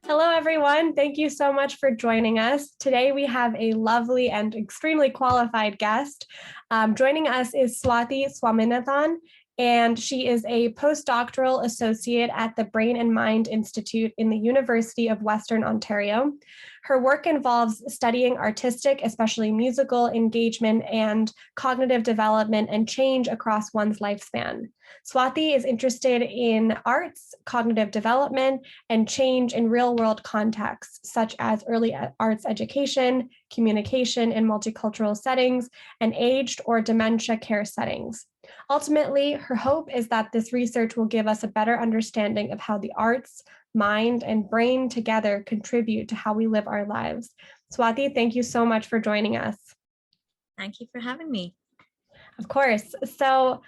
Hello, everyone. Thank you so much for joining us. Today, we have a lovely and extremely qualified guest. Joining us is Swathi Swaminathan, and she is a postdoctoral associate at the Brain and Mind Institute in the University of Western Ontario. Her work involves studying artistic, especially musical, engagement and cognitive development and change across one's lifespan. Swathi is interested in arts, cognitive development, and change in real-world contexts, such as early arts education, communication in multicultural settings, and aged or dementia care settings. Ultimately, her hope is that this research will give us a better understanding of how the arts, mind, and brain together contribute to how we live our lives. Swathi, thank you so much for joining us. Thank you for having me. Of course. So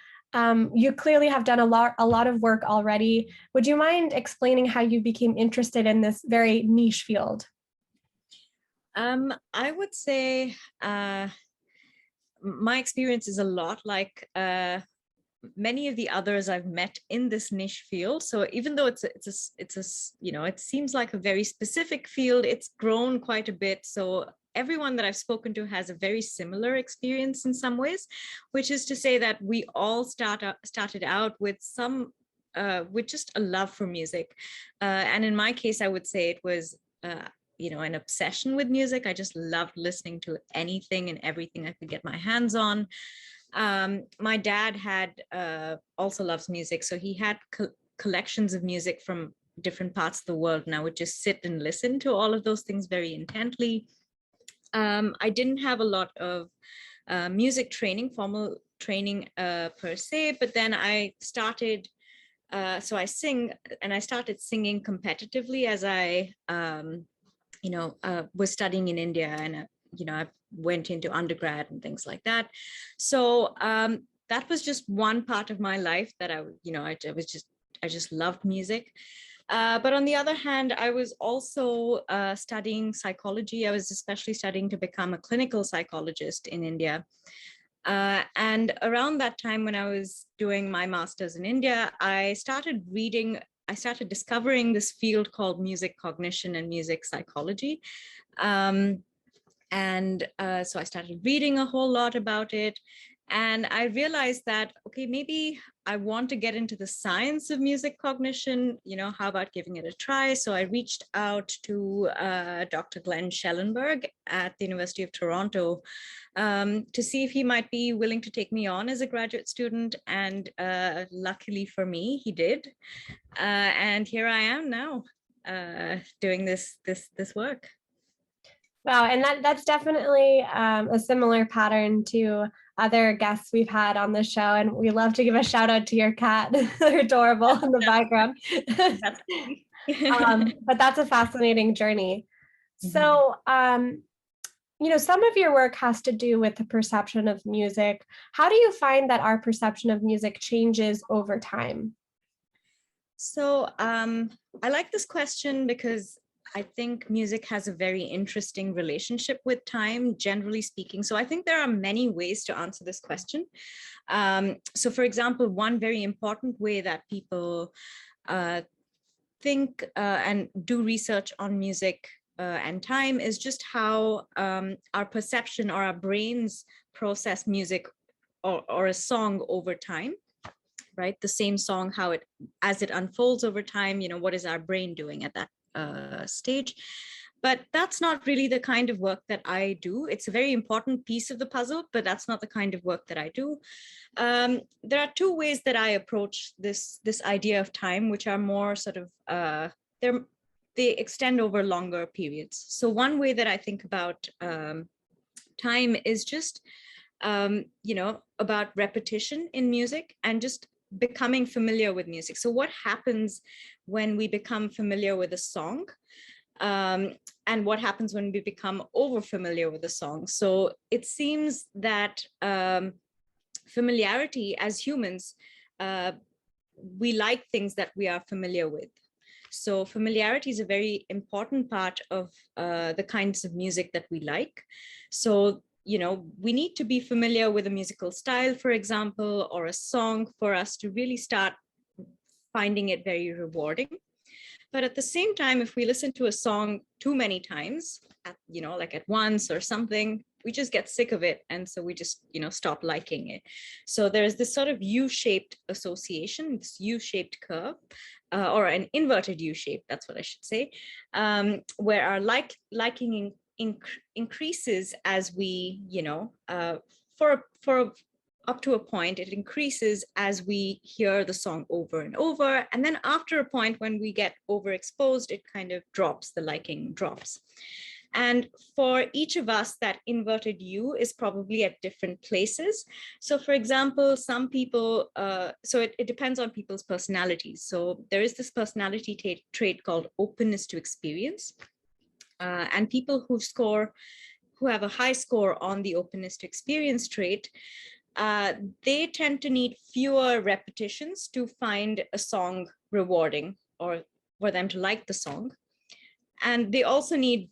you clearly have done a lot of work already. Would you mind explaining how you became interested in this very niche field? I would say my experience is a lot like many of the others I've met in this niche field. So even though it seems like a very specific field, it's grown quite a bit. So everyone that I've spoken to has a very similar experience in some ways, which is to say that we all started out with just a love for music. And in my case, I would say it was an obsession with music. I just loved listening to anything and everything I could get my hands on. My dad also loves music, so he had collections of music from different parts of the world, and I would just sit and listen to all of those things very intently. I didn't have a lot of music training, formal training per se, but then I started, so I sing, and I started singing competitively as I, was studying in India, and I went into undergrad and things like that. So that was just one part of my life that I just loved music. But on the other hand, I was also studying psychology. I was especially studying to become a clinical psychologist in India. And around that time, when I was doing my master's in India, I started discovering this field called music cognition and music psychology. So I started reading a whole lot about it. And I realized that, okay, maybe I want to get into the science of music cognition, how about giving it a try? So I reached out to Dr. Glenn Schellenberg at the University of Toronto to see if he might be willing to take me on as a graduate student. And luckily for me, he did. And here I am now doing this work. Wow, and that's definitely a similar pattern to other guests we've had on the show, and we love to give a shout out to your cat. They're adorable in the background. But that's a fascinating journey. So, some of your work has to do with the perception of music. How do you find that our perception of music changes over time? So I like this question because I think music has a very interesting relationship with time, generally speaking. So I think there are many ways to answer this question. So for example, one very important way that people think and do research on music and time is just how our perception or our brains process music or a song over time. Right, the same song, as it unfolds over time, what is our brain doing at that stage? But that's not really the kind of work that I do. It's a very important piece of the puzzle, but that's not the kind of work that I do. There are two ways that I approach this idea of time, which are more sort of they extend over longer periods. So one way that I think about time is just about repetition in music and just becoming familiar with music. So what happens when we become familiar with a song, and what happens when we become over familiar with a song? So it seems that familiarity, as humans, we like things that we are familiar with. So familiarity is a very important part of the kinds of music that we like. So we need to be familiar with a musical style, for example, or a song for us to really start finding it very rewarding. But at the same time, if we listen to a song too many times, like at once or something, we just get sick of it. And so we just, stop liking it. So there's this sort of U-shaped association, this U-shaped curve, or an inverted U-shape, that's what I should say, where our liking increases as we, for up to a point, it increases as we hear the song over and over. And then after a point, when we get overexposed, it kind of drops, the liking drops. And for each of us, that inverted U is probably at different places. So for example, some people, so it depends on people's personalities. So there is this personality trait called openness to experience. And people who have a high score on the openness to experience trait, they tend to need fewer repetitions to find a song rewarding or for them to like the song. And they also need,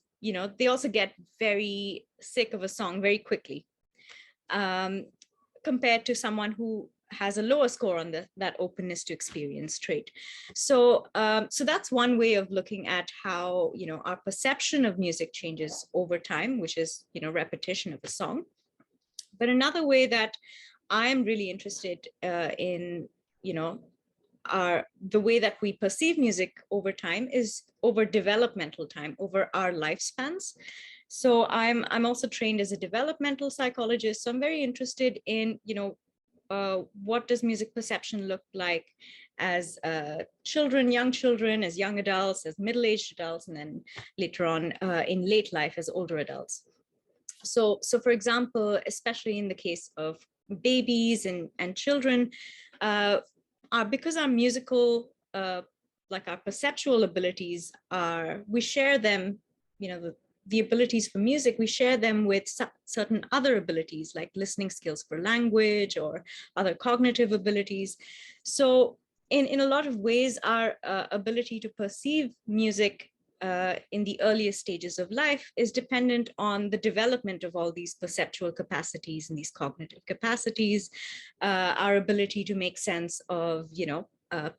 they also get very sick of a song very quickly, compared to someone who has a lower score on that openness to experience trait. So, so that's one way of looking at how, our perception of music changes over time, which is, repetition of a song. But another way that I'm really interested in, the way that we perceive music over time is over developmental time, over our lifespans. So I'm also trained as a developmental psychologist. So I'm very interested in, what does music perception look like as children, young children, as young adults, as middle-aged adults, and then later on in late life as older adults. So for example, especially in the case of babies and children, because our musical, like our perceptual abilities we share them, the abilities for music, we share them with certain other abilities like listening skills for language or other cognitive abilities. So in a lot of ways, our ability to perceive music in the earliest stages of life is dependent on the development of all these perceptual capacities and these cognitive capacities, our ability to make sense of,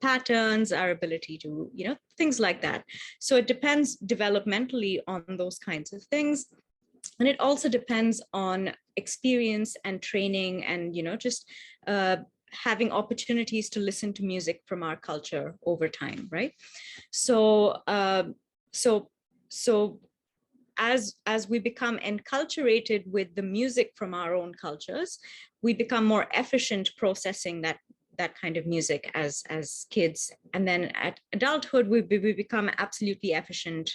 patterns, our ability to, things like that. So it depends developmentally on those kinds of things. And it also depends on experience and training and, just having opportunities to listen to music from our culture over time, right? So, so as we become enculturated with the music from our own cultures, we become more efficient processing that kind of music as kids. And then at adulthood, we become absolutely efficient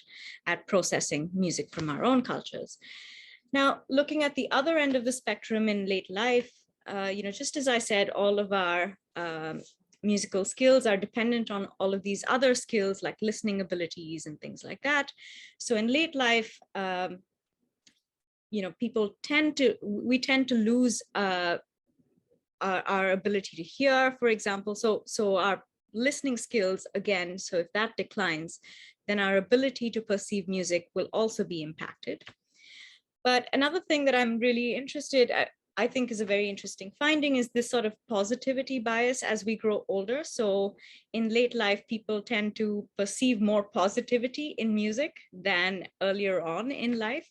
at processing music from our own cultures. Now, looking at the other end of the spectrum in late life, just as I said, all of our musical skills are dependent on all of these other skills like listening abilities and things like that. So in late life, we tend to lose our ability to hear, for example. So our listening skills, again, so if that declines, then our ability to perceive music will also be impacted. But another thing that I'm really interested I think is a very interesting finding is this sort of positivity bias as we grow older. So in late life, people tend to perceive more positivity in music than earlier on in life.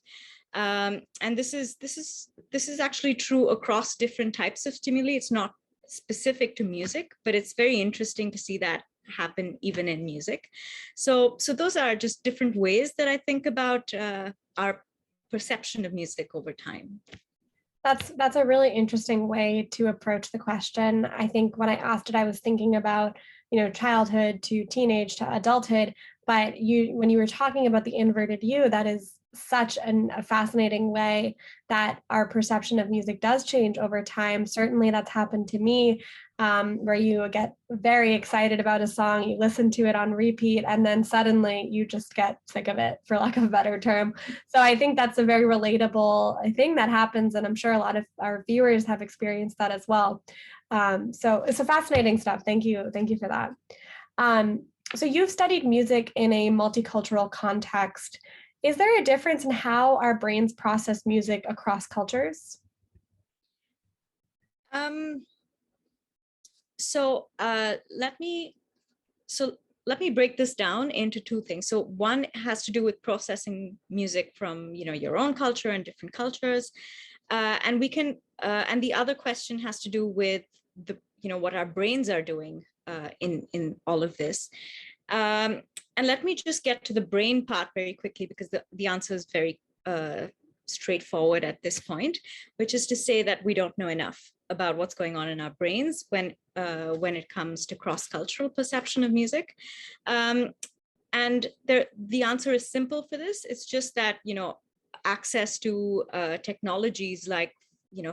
And this is actually true across different types of stimuli. It's not specific to music, but it's very interesting to see that happen even in music. So those are just different ways that I think about our perception of music over time. That's a really interesting way to approach the question. I think when I asked it, I was thinking about, childhood to teenage to adulthood, but when you were talking about the inverted U, that is such a fascinating way that our perception of music does change over time. Certainly that's happened to me, where you get very excited about a song, you listen to it on repeat, and then suddenly you just get sick of it, for lack of a better term. So I think that's a very relatable thing that happens, and I'm sure a lot of our viewers have experienced that as well. So it's a fascinating stuff. Thank you for that. So you've studied music in a multicultural context. Is there a difference in how our brains process music across cultures? So let me break this down into two things. So one has to do with processing music from, your own culture and different cultures. And the other question has to do with what our brains are doing in all of this. And let me just get to the brain part very quickly, because the answer is very straightforward at this point, which is to say that we don't know enough about what's going on in our brains when it comes to cross-cultural perception of music. And the answer is simple for this. It's just that, access to technologies like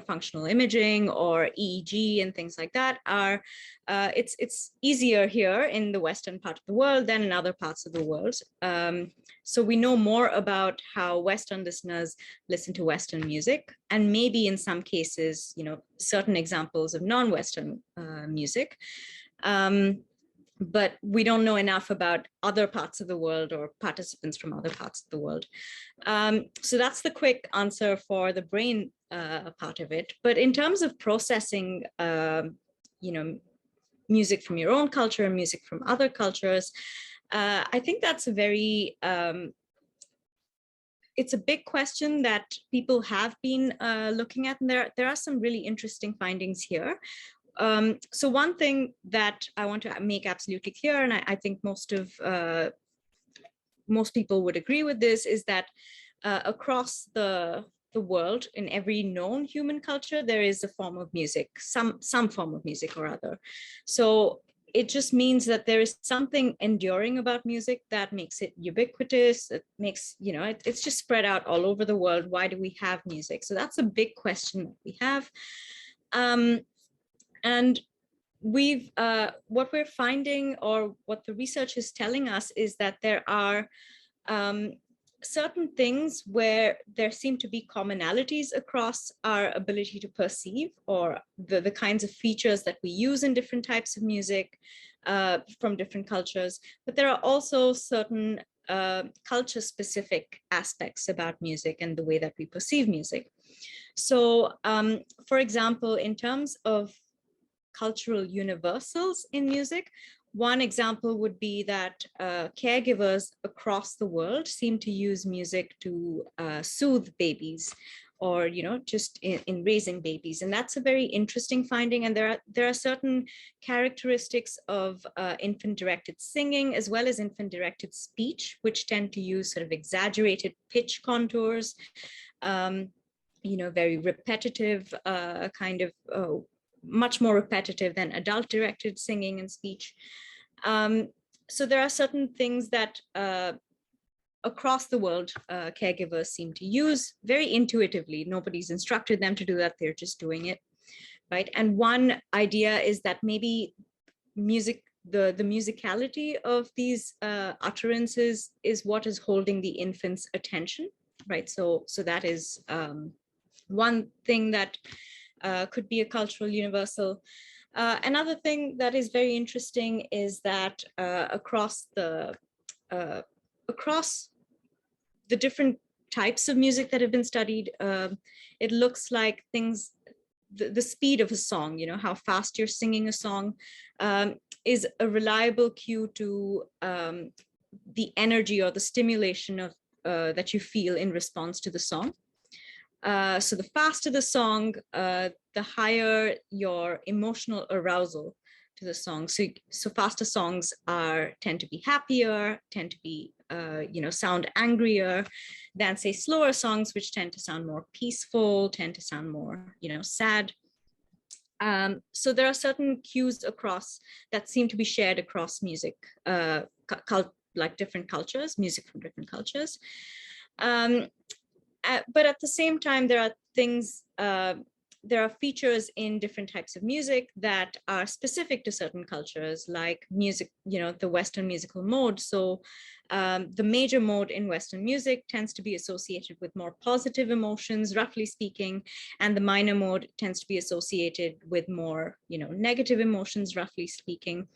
functional imaging or EEG and things like that are it's easier here in the Western part of the world than in other parts of the world. So we know more about how Western listeners listen to Western music, and maybe in some cases, certain examples of non-Western music. But we don't know enough about other parts of the world or participants from other parts of the world. So that's the quick answer for the brain part of it. But in terms of processing, music from your own culture and music from other cultures, I think that's a very, it's a big question that people have been looking at, and there are some really interesting findings here. So one thing that I want to make absolutely clear, and I think most people would agree with this, is that across the world, in every known human culture, there is a form of music, some form of music or other. So it just means that there is something enduring about music that makes it ubiquitous. It makes, it's just spread out all over the world. Why do we have music? So that's a big question that we have. And what we're finding, or what the research is telling us, is that there are certain things where there seem to be commonalities across our ability to perceive, or the kinds of features that we use in different types of music from different cultures. But there are also certain culture-specific aspects about music and the way that we perceive music. So, for example, in terms of cultural universals in music, one example would be that caregivers across the world seem to use music to soothe babies, or just in raising babies. And that's a very interesting finding. And there are certain characteristics of infant-directed singing as well as infant-directed speech, which tend to use sort of exaggerated pitch contours, very repetitive kind of much more repetitive than adult-directed singing and speech. So there are certain things that across the world caregivers seem to use very intuitively. Nobody's instructed them to do that, they're just doing it, right? And one idea is that maybe music, the musicality of these utterances is what is holding the infant's attention, right? So that is one thing that could be a cultural universal. Another thing that is very interesting is that across the different types of music that have been studied, it looks like things, the speed of a song, how fast you're singing a song, is a reliable cue to the energy or the stimulation of that you feel in response to the song. So the faster the song, the higher your emotional arousal to the song. So faster songs tend to be happier, tend to be, sound angrier than, say, slower songs, which tend to sound more peaceful, tend to sound more, sad. So there are certain cues across that seem to be shared across music, like different cultures, music from different cultures. But at the same time, there are things, there are features in different types of music that are specific to certain cultures, like music, the Western musical mode. So the major mode in Western music tends to be associated with more positive emotions, roughly speaking, and the minor mode tends to be associated with more, negative emotions, roughly speaking.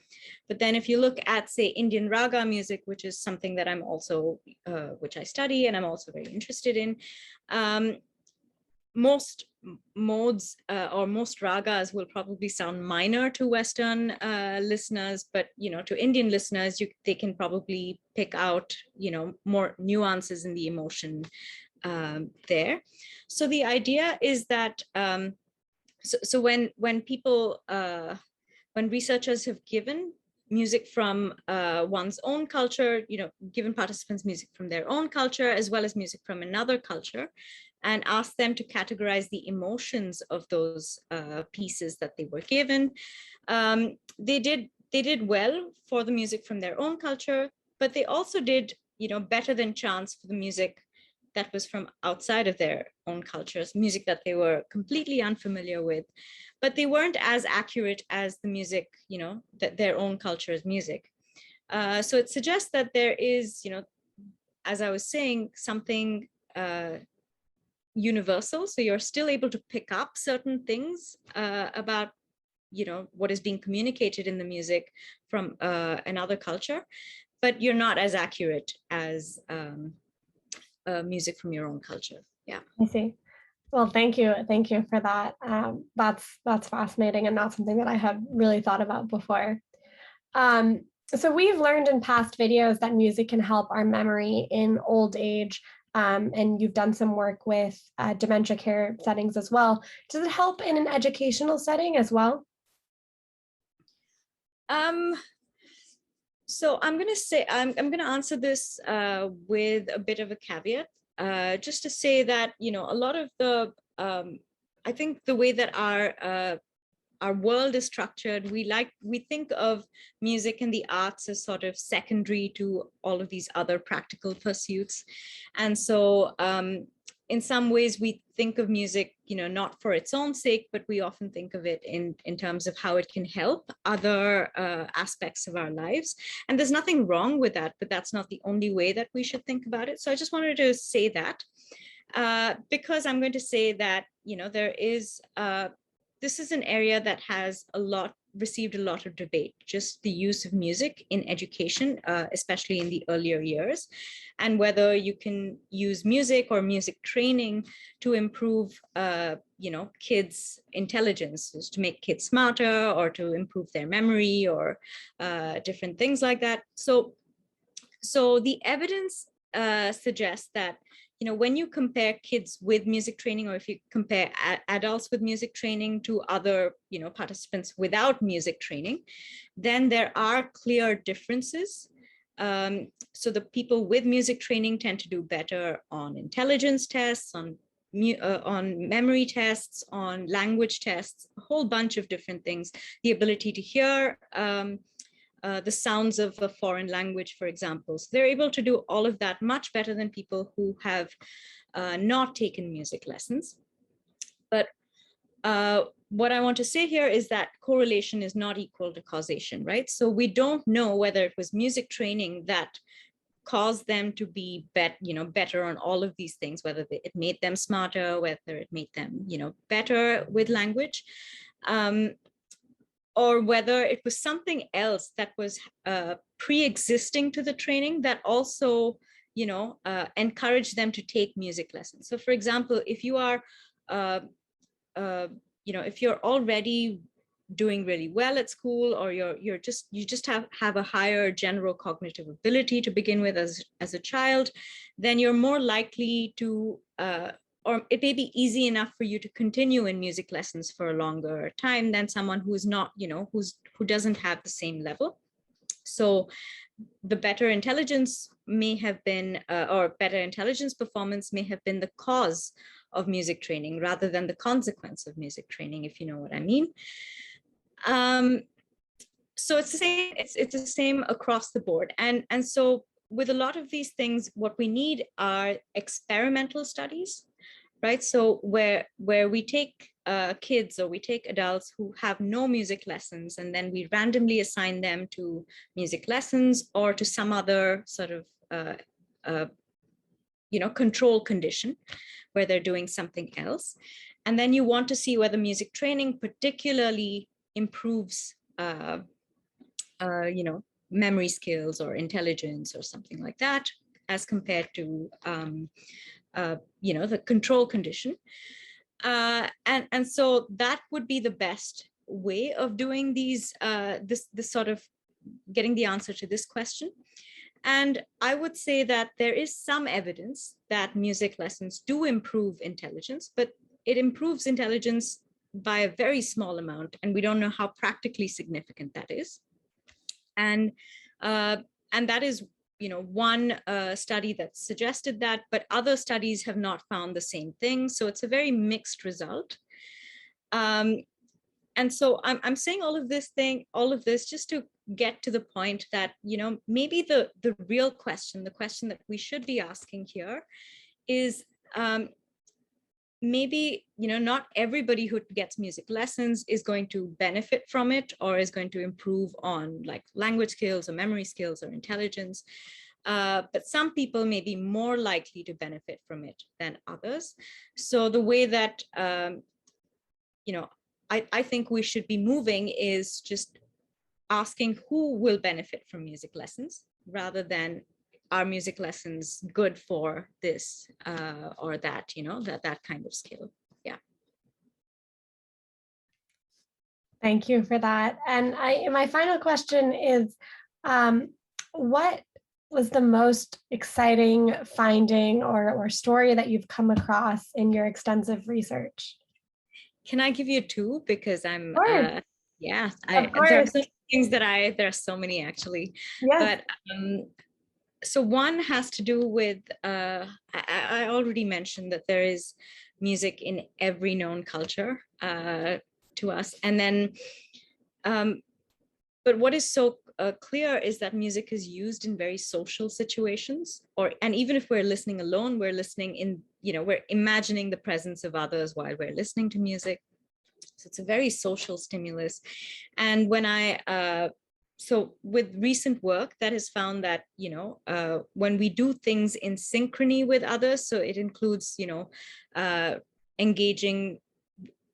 But then if you look at, say, Indian raga music, which is something that I'm also, which I study and I'm also very interested in, most modes or most ragas will probably sound minor to Western listeners, but to Indian listeners, they can probably pick out more nuances in the emotion there. So the idea is that so when people when researchers have given music from one's own culture, given participants music from their own culture as well as music from another culture, and asked them to categorize the emotions of those pieces that they were given. They did well for the music from their own culture, but they also did better than chance for the music that was from outside of their own cultures, music that they were completely unfamiliar with, but they weren't as accurate as the music, that their own culture's music. So it suggests that there is, as I was saying, something universal. So you're still able to pick up certain things about, what is being communicated in the music from another culture, but you're not as accurate as music from your own culture. Yeah, I see. Well, thank you for that. That's fascinating, and not something that I had really thought about before. So we've learned in past videos that music can help our memory in old age, and you've done some work with dementia care settings as well. Does it help in an educational setting as well? So I'm going to say, I'm going to answer this with a bit of a caveat, just to say that, a lot of the, I think the way that our world is structured, we think of music and the arts as sort of secondary to all of these other practical pursuits. And so in some ways we think of music, not for its own sake, but we often think of it in terms of how it can help other aspects of our lives. And there's nothing wrong with that, but that's not the only way that we should think about it. So I just wanted to say that because I'm going to say that, there is, this is an area that has received a lot of debate, just the use of music in education, especially in the earlier years, and whether you can use music or music training to improve, kids' intelligence, to make kids smarter or to improve their memory or different things like that. So the evidence suggests that when you compare kids with music training, or if you compare adults with music training to other, participants without music training, then there are clear differences. So the people with music training tend to do better on intelligence tests, on memory tests, on language tests, a whole bunch of different things. The ability to hear the sounds of a foreign language, for example. So they're able to do all of that much better than people who have not taken music lessons. But what I want to say here is that correlation is not equal to causation, right? So we don't know whether it was music training that caused them to be better on all of these things, whether it made them smarter, whether it made them, better with language. Or whether it was something else that was pre-existing to the training that also, encouraged them to take music lessons. So, for example, if you are, if you're already doing really well at school, or you just have a higher general cognitive ability to begin with as a child, then you're more likely to or it may be easy enough for you to continue in music lessons for a longer time than someone who's not, who doesn't have the same level. So the better intelligence may have been, or better intelligence performance may have been the cause of music training rather than the consequence of music training, if you know what I mean. So it's the same, it's the same across the board. And so with a lot of these things, what we need are experimental studies, right? So where we take kids, or we take adults who have no music lessons, and then we randomly assign them to music lessons or to some other sort of control condition where they're doing something else. And then you want to see whether music training particularly improves memory skills or intelligence or something like that, as compared to the control condition. And so that would be the best way of doing these, this sort of getting the answer to this question. And I would say that there is some evidence that music lessons do improve intelligence, but it improves intelligence by a very small amount, and we don't know how practically significant that is. And that is, one study that suggested that, but other studies have not found the same thing. So it's a very mixed result. And so I'm saying all of this just to get to the point that, maybe the real question, the question that we should be asking here is, maybe, not everybody who gets music lessons is going to benefit from it or is going to improve on like language skills or memory skills or intelligence. But some people may be more likely to benefit from it than others. So the way that, I think we should be moving is just asking who will benefit from music lessons rather than are music lessons good for this or that, that kind of skill. Yeah. Thank you for that. And my final question is, what was the most exciting finding or story that you've come across in your extensive research? Can I give you two? Because I'm, yeah, of course. there are so many things that there are so many actually. Yes. But so one has to do with, I already mentioned that there is music in every known culture to us. And then, but what is so clear is that music is used in very social situations, and even if we're listening alone, we're listening in, we're imagining the presence of others while we're listening to music. So it's a very social stimulus. And when so with recent work that has found that, when we do things in synchrony with others, so it includes, engaging,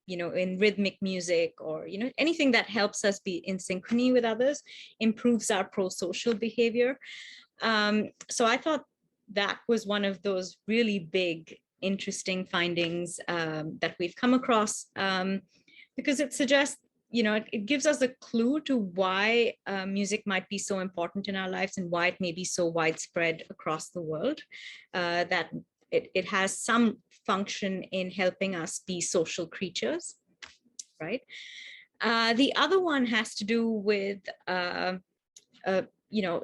in rhythmic music or, anything that helps us be in synchrony with others, improves our pro-social behavior. So I thought that was one of those really big, interesting findings that we've come across, because it suggests, it gives us a clue to why music might be so important in our lives and why it may be so widespread across the world, that it has some function in helping us be social creatures, right? The other one has to do with,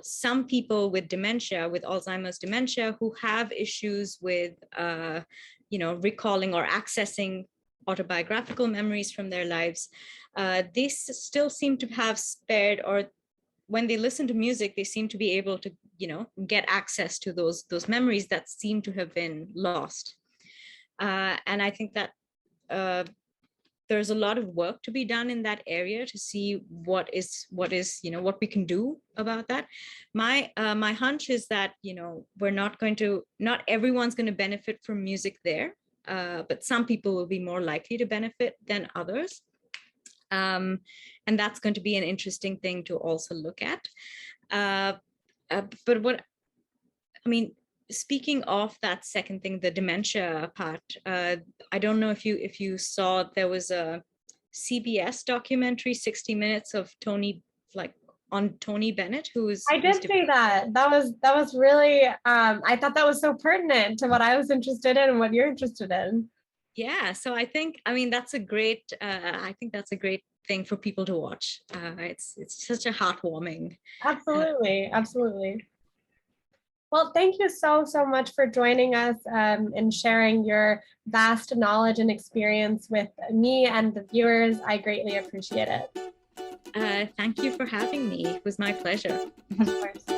some people with dementia, with Alzheimer's dementia, who have issues with, recalling or accessing autobiographical memories from their lives. They still seem to have spared, or when they listen to music, they seem to be able to, get access to those memories that seem to have been lost. And I think that there's a lot of work to be done in that area to see what we can do about that. My hunch is that, not everyone's going to benefit from music there, but some people will be more likely to benefit than others. And that's going to be an interesting thing to also look at. But speaking of that second thing, the dementia part, I don't know if you saw, there was a CBS documentary, 60 Minutes of Tony Bennett, I did see that. That was really, I thought that was so pertinent to what I was interested in and what you're interested in. Yeah, so I think, that's a great, I think that's a great thing for people to watch. It's such a heartwarming. Absolutely, absolutely. Well, thank you so much for joining us and sharing your vast knowledge and experience with me and the viewers. I greatly appreciate it. Thank you for having me. It was my pleasure. Of course.